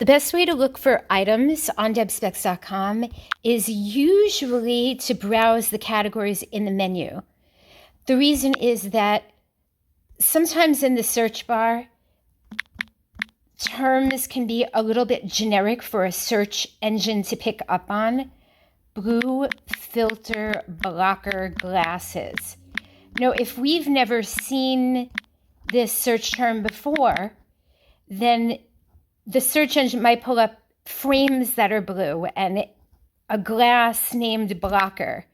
The best way to look for items on DebSpecs.com is usually to browse the categories in the menu. The reason is that sometimes in the search bar, terms can be a little bit generic for a search engine to pick up on. Blue filter blocker glasses. Now, if we've never seen this search term before, then the search engine might pull up frames that are blue and a glass named blocker.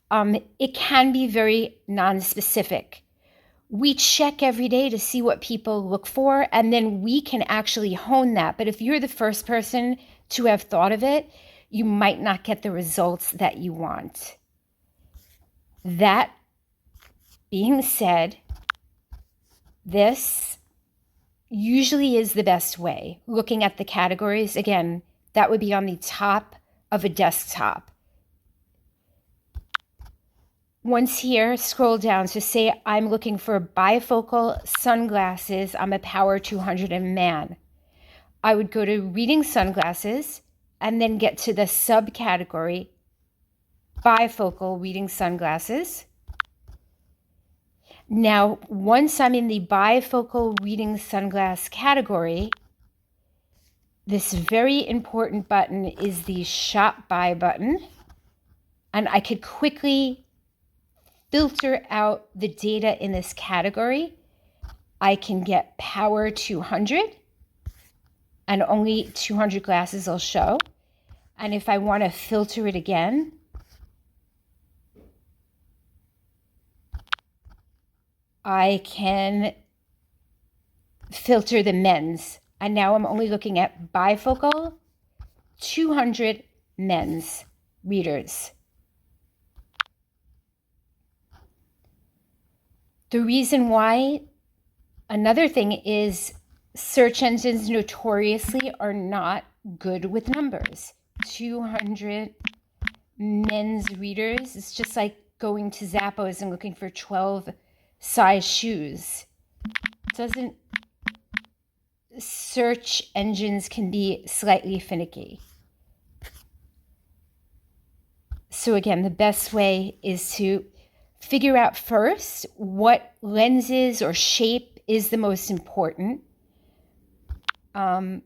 It can be very non-specific. We check every day to see what people look for, and then we can actually hone that. But if you're the first person to have thought of it, you might not get the results that you want. That being said, this usually is the best way. Looking at the categories, again, that would be on the top of a desktop. Once here, scroll down. So say I'm looking for bifocal sunglasses. I'm a Power 200 man. I would go to reading sunglasses and then get to the subcategory bifocal reading sunglasses. Now, once I'm in the bifocal reading sunglass category, this very important button is the Shop By button, and I could quickly filter out the data in this category. I can get Power 200, and only 200 glasses will show. And if I want to filter it again, I can filter the men's. And now I'm only looking at bifocal 200 men's readers. The reason why, another thing is search engines notoriously are not good with numbers. 200 men's readers, it's just like going to Zappos and looking for 12 size shoes. Search engines can be slightly finicky. So again, the best way is to figure out first what lenses or shape is the most important, and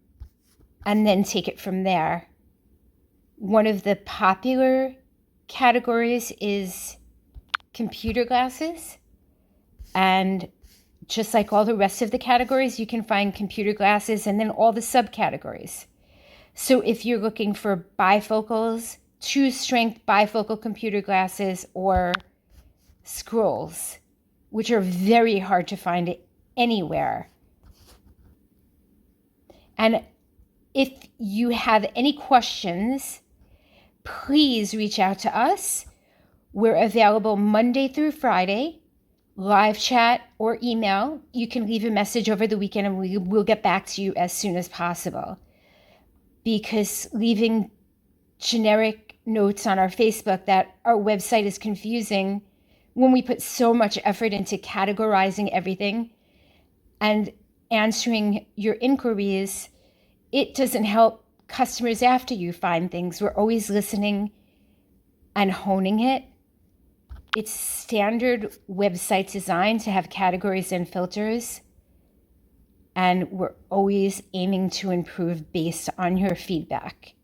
then take it from there. One of the popular categories is computer glasses. And just like all the rest of the categories, you can find computer glasses and then all the subcategories. So if you're looking for bifocals, choose strength bifocal computer glasses or scrolls, which are very hard to find anywhere. And if you have any questions, please reach out to us. We're available Monday through Friday, live chat or email. You can leave a message over the weekend and we will get back to you as soon as possible. Because leaving generic notes on our Facebook that our website is confusing when we put so much effort into categorizing everything and answering your inquiries, it doesn't help customers after you find things. We're always listening and honing it. It's standard website design to have categories and filters, and we're always aiming to improve based on your feedback.